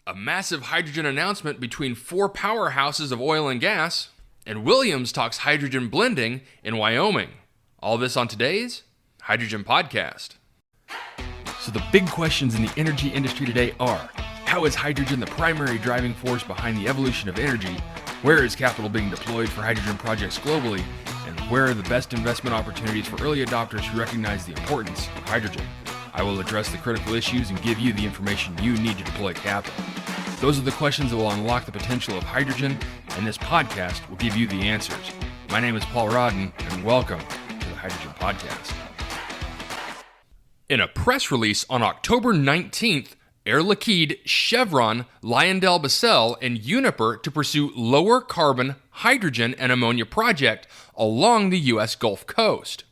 a massive hydrogen announcement between four powerhouses of oil and gas, and Williams talks hydrogen blending in Wyoming. All this on today's Hydrogen Podcast. So the big questions in the energy industry today are, how is hydrogen the primary driving force behind the evolution of energy? Where is capital being deployed for hydrogen projects globally? And where are the best investment opportunities for early adopters who recognize the importance of hydrogen? I will address the critical issues and give you the information you need to deploy capital. Those are the questions that will unlock the potential of hydrogen, and this podcast will give you the answers. My name is Paul Rodden, and welcome to the Hydrogen Podcast. In a press release on October 19th, Air Liquide, Chevron, LyondellBasell, and Uniper to pursue lower carbon hydrogen and ammonia project along the U.S. Gulf Coast.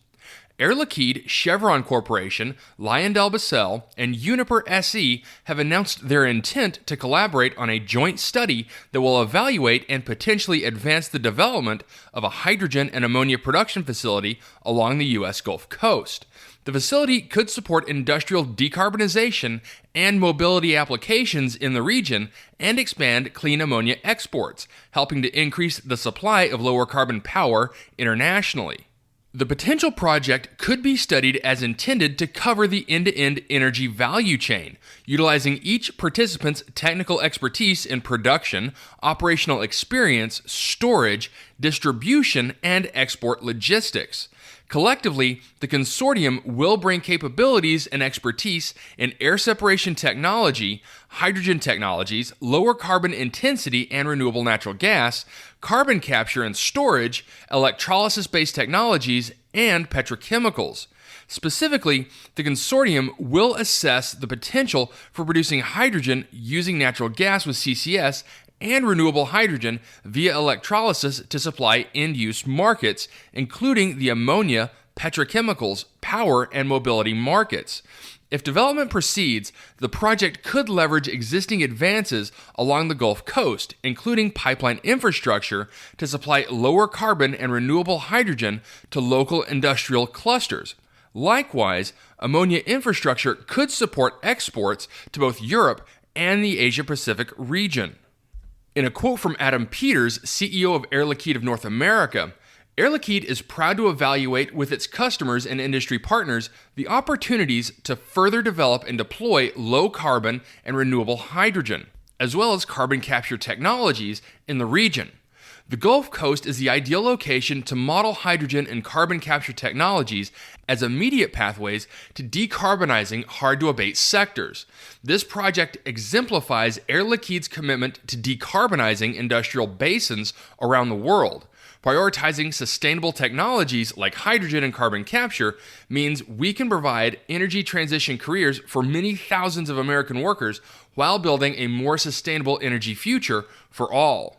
Air Liquide, Chevron Corporation, LyondellBasell, and Uniper SE have announced their intent to collaborate on a joint study that will evaluate and potentially advance the development of a hydrogen and ammonia production facility along the U.S. Gulf Coast. The facility could support industrial decarbonization and mobility applications in the region and expand clean ammonia exports, helping to increase the supply of lower carbon power internationally. The potential project could be studied as intended to cover the end-to-end energy value chain, utilizing each participant's technical expertise in production, operational experience, storage, distribution, and export logistics. Collectively, the consortium will bring capabilities and expertise in air separation technology, hydrogen technologies, lower carbon intensity and renewable natural gas, carbon capture and storage, electrolysis-based technologies, and petrochemicals. Specifically, the consortium will assess the potential for producing hydrogen using natural gas with CCS and renewable hydrogen via electrolysis to supply end-use markets, including the ammonia, petrochemicals, power, and mobility markets. If development proceeds, the project could leverage existing advances along the Gulf Coast, including pipeline infrastructure, to supply lower carbon and renewable hydrogen to local industrial clusters. Likewise, ammonia infrastructure could support exports to both Europe and the Asia-Pacific region. In a quote from Adam Peters, CEO of Air Liquide of North America, Air Liquide is proud to evaluate with its customers and industry partners the opportunities to further develop and deploy low carbon and renewable hydrogen, as well as carbon capture technologies in the region. The Gulf Coast is the ideal location to model hydrogen and carbon capture technologies as immediate pathways to decarbonizing hard-to-abate sectors. This project exemplifies Air Liquide's commitment to decarbonizing industrial basins around the world. Prioritizing sustainable technologies like hydrogen and carbon capture means we can provide energy transition careers for many thousands of American workers while building a more sustainable energy future for all.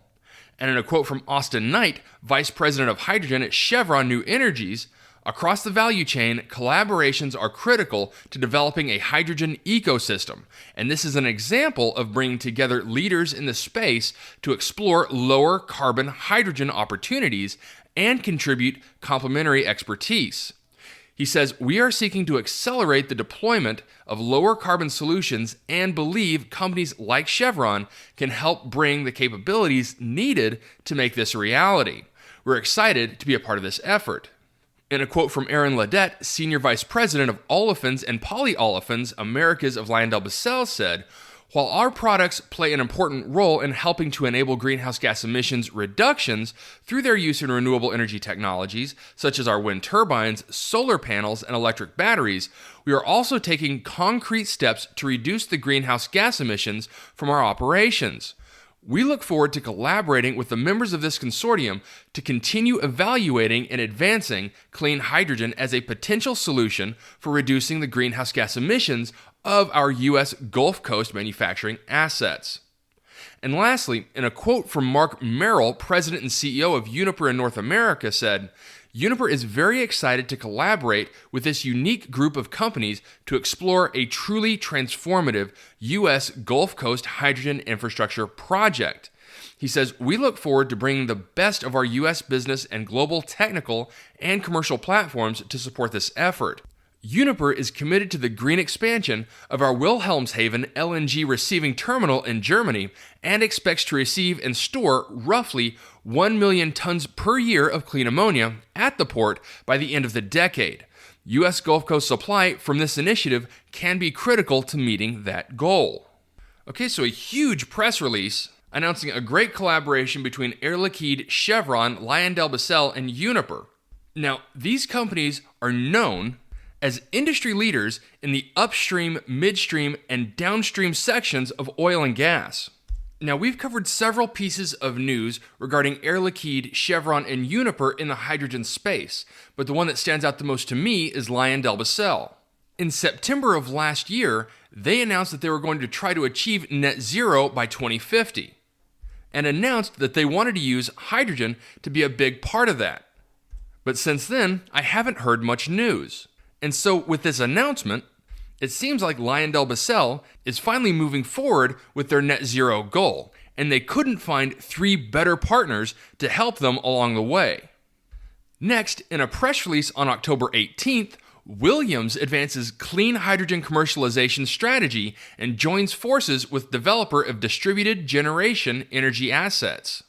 And in a quote from Austin Knight, Vice President of Hydrogen at Chevron New Energies, across the value chain, collaborations are critical to developing a hydrogen ecosystem, and this is an example of bringing together leaders in the space to explore lower carbon hydrogen opportunities and contribute complementary expertise. He says, we are seeking to accelerate the deployment of lower carbon solutions and believe companies like Chevron can help bring the capabilities needed to make this a reality. We're excited to be a part of this effort. In a quote from Aaron Ledette, Senior Vice President of Olefins and Polyolefins Americas of LyondellBasell, said, while our products play an important role in helping to enable greenhouse gas emissions reductions through their use in renewable energy technologies, such as our wind turbines, solar panels, and electric batteries, we are also taking concrete steps to reduce the greenhouse gas emissions from our operations. We look forward to collaborating with the members of this consortium to continue evaluating and advancing clean hydrogen as a potential solution for reducing the greenhouse gas emissions of our U.S. Gulf Coast manufacturing assets. And lastly, in a quote from Mark Merrill, President and CEO of Uniper in North America, said, Uniper is very excited to collaborate with this unique group of companies to explore a truly transformative U.S. Gulf Coast hydrogen infrastructure project. He says, we look forward to bringing the best of our U.S. business and global technical and commercial platforms to support this effort. Uniper is committed to the green expansion of our Wilhelmshaven LNG receiving terminal in Germany and expects to receive and store roughly 1 million tons per year of clean ammonia at the port by the end of the decade. U.S. Gulf Coast supply from this initiative can be critical to meeting that goal. Okay, so a huge press release announcing a great collaboration between Air Liquide, Chevron, LyondellBasell, and Uniper. Now, these companies are known as industry leaders in the upstream, midstream, and downstream sections of oil and gas. Now, we've covered several pieces of news regarding Air Liquide, Chevron, and Uniper in the hydrogen space, but the one that stands out the most to me is LyondellBasell. In September of last year, they announced that they were going to try to achieve net zero by 2050, and announced that they wanted to use hydrogen to be a big part of that. But since then, I haven't heard much news. And so with this announcement, it seems like LyondellBasell is finally moving forward with their net zero goal, and they couldn't find 3 better partners to help them along the way. Next, in a press release on October 18th, Williams advances clean hydrogen commercialization strategy and joins forces with developer of distributed generation energy assets.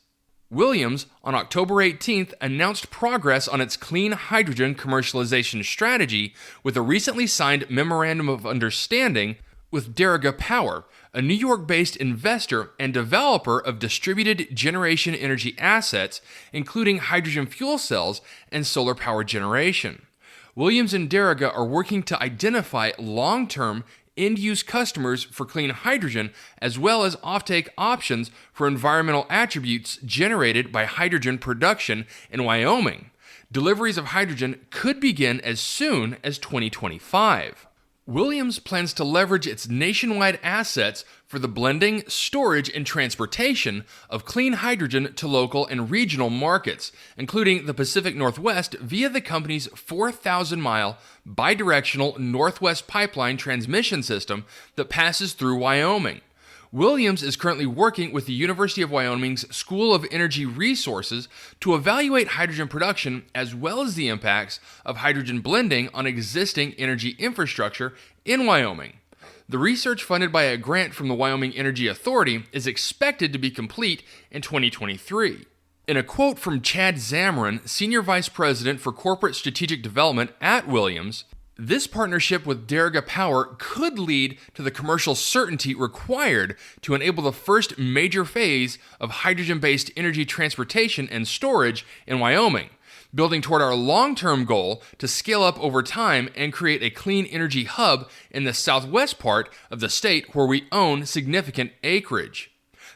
Williams, on October 18th, announced progress on its clean hydrogen commercialization strategy with a recently signed memorandum of understanding with Deriga Power, a New York-based investor and developer of distributed generation energy assets, including hydrogen fuel cells and solar power generation. Williams and Deriga are working to identify long-term end-use customers for clean hydrogen, as well as offtake options for environmental attributes generated by hydrogen production in Wyoming. Deliveries of hydrogen could begin as soon as 2025. Williams plans to leverage its nationwide assets for the blending, storage, and transportation of clean hydrogen to local and regional markets, including the Pacific Northwest via the company's 4,000-mile bidirectional Northwest pipeline transmission system that passes through Wyoming. Williams is currently working with the University of Wyoming's School of Energy Resources to evaluate hydrogen production as well as the impacts of hydrogen blending on existing energy infrastructure in Wyoming. The research, funded by a grant from the Wyoming Energy Authority, is expected to be complete in 2023. In a quote from Chad Zamarin, Senior Vice President for Corporate Strategic Development at Williams, this partnership with Deriga Power could lead to the commercial certainty required to enable the first major phase of hydrogen-based energy transportation and storage in Wyoming, building toward our long-term goal to scale up over time and create a clean energy hub in the southwest part of the state where we own significant acreage.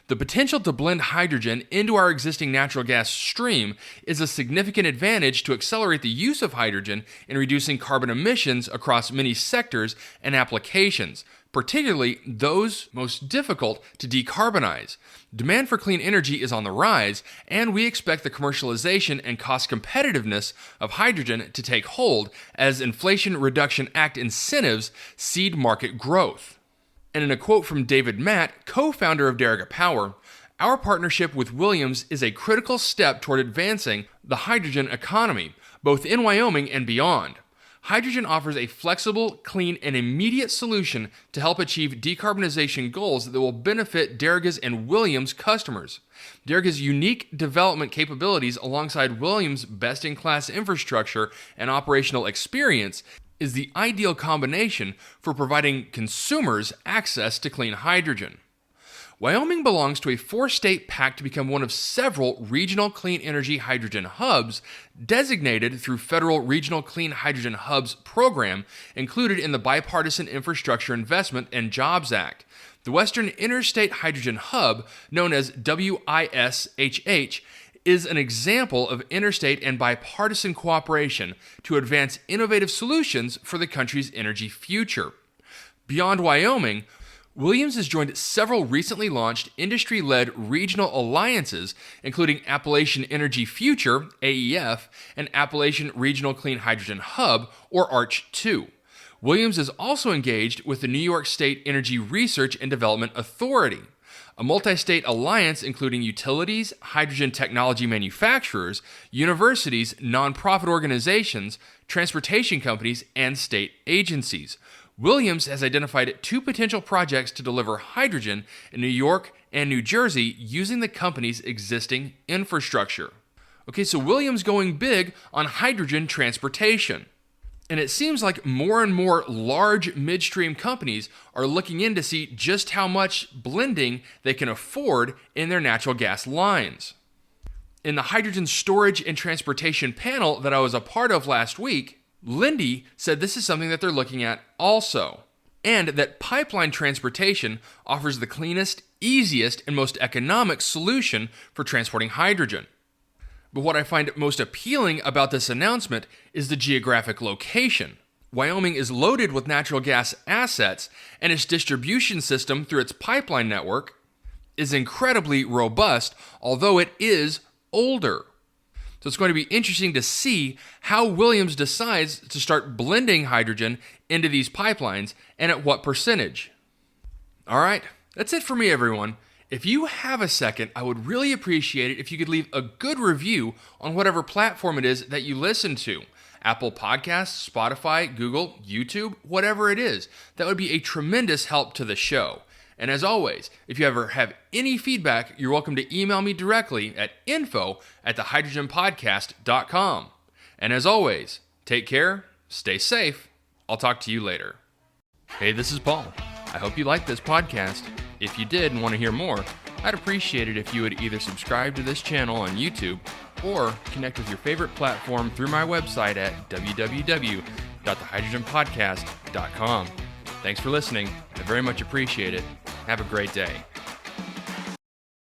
The potential to blend hydrogen into our existing natural gas stream is a significant advantage to accelerate the use of hydrogen in reducing carbon emissions across many sectors and applications, particularly those most difficult to decarbonize. Demand for clean energy is on the rise, and we expect the commercialization and cost competitiveness of hydrogen to take hold as Inflation Reduction Act incentives seed market growth. And in a quote from David Matt, co-founder of Deriga Power, our partnership with Williams is a critical step toward advancing the hydrogen economy, both in Wyoming and beyond. Hydrogen offers a flexible, clean, and immediate solution to help achieve decarbonization goals that will benefit Deriga's and Williams' customers. Deriga's unique development capabilities alongside Williams' best-in-class infrastructure and operational experience is the ideal combination for providing consumers access to clean hydrogen. Wyoming belongs to a 4-state pact to become one of several regional clean energy hydrogen hubs designated through Federal Regional Clean Hydrogen Hubs program included in the Bipartisan Infrastructure Investment and Jobs Act. The Western Interstate Hydrogen Hub, known as WISHH, is an example of interstate and bipartisan cooperation to advance innovative solutions for the country's energy future. Beyond Wyoming, Williams has joined several recently launched industry-led regional alliances, including Appalachian Energy Future, AEF, and Appalachian Regional Clean Hydrogen Hub, or ARCH-2. Williams is also engaged with the New York State Energy Research and Development Authority. a multi-state alliance including utilities, hydrogen technology manufacturers, universities, nonprofit organizations, transportation companies, and state agencies. Williams has identified 2 potential projects to deliver hydrogen in New York and New Jersey using the company's existing infrastructure. Okay, so Williams going big on hydrogen transportation. And it seems like more and more large midstream companies are looking in to see just how much blending they can afford in their natural gas lines. In the hydrogen storage and transportation panel that I was a part of last week, Lindy said this is something that they're looking at also, and that pipeline transportation offers the cleanest, easiest, and most economic solution for transporting hydrogen. But what I find most appealing about this announcement is the geographic location. Wyoming is loaded with natural gas assets, and its distribution system through its pipeline network is incredibly robust, although it is older. So it's going to be interesting to see how Williams decides to start blending hydrogen into these pipelines and at what percentage. All right, that's it for me, everyone. If you have a second, I would really appreciate it if you could leave a good review on whatever platform it is that you listen to. Apple Podcasts, Spotify, Google, YouTube, whatever it is. That would be a tremendous help to the show. And as always, if you ever have any feedback, you're welcome to email me directly at info@thehydrogenpodcast.com. And as always, take care, stay safe. I'll talk to you later. Hey, this is Paul. I hope you liked this podcast. If you did and want to hear more, I'd appreciate it if you would either subscribe to this channel on YouTube or connect with your favorite platform through my website at www.thehydrogenpodcast.com. Thanks for listening. I very much appreciate it. Have a great day.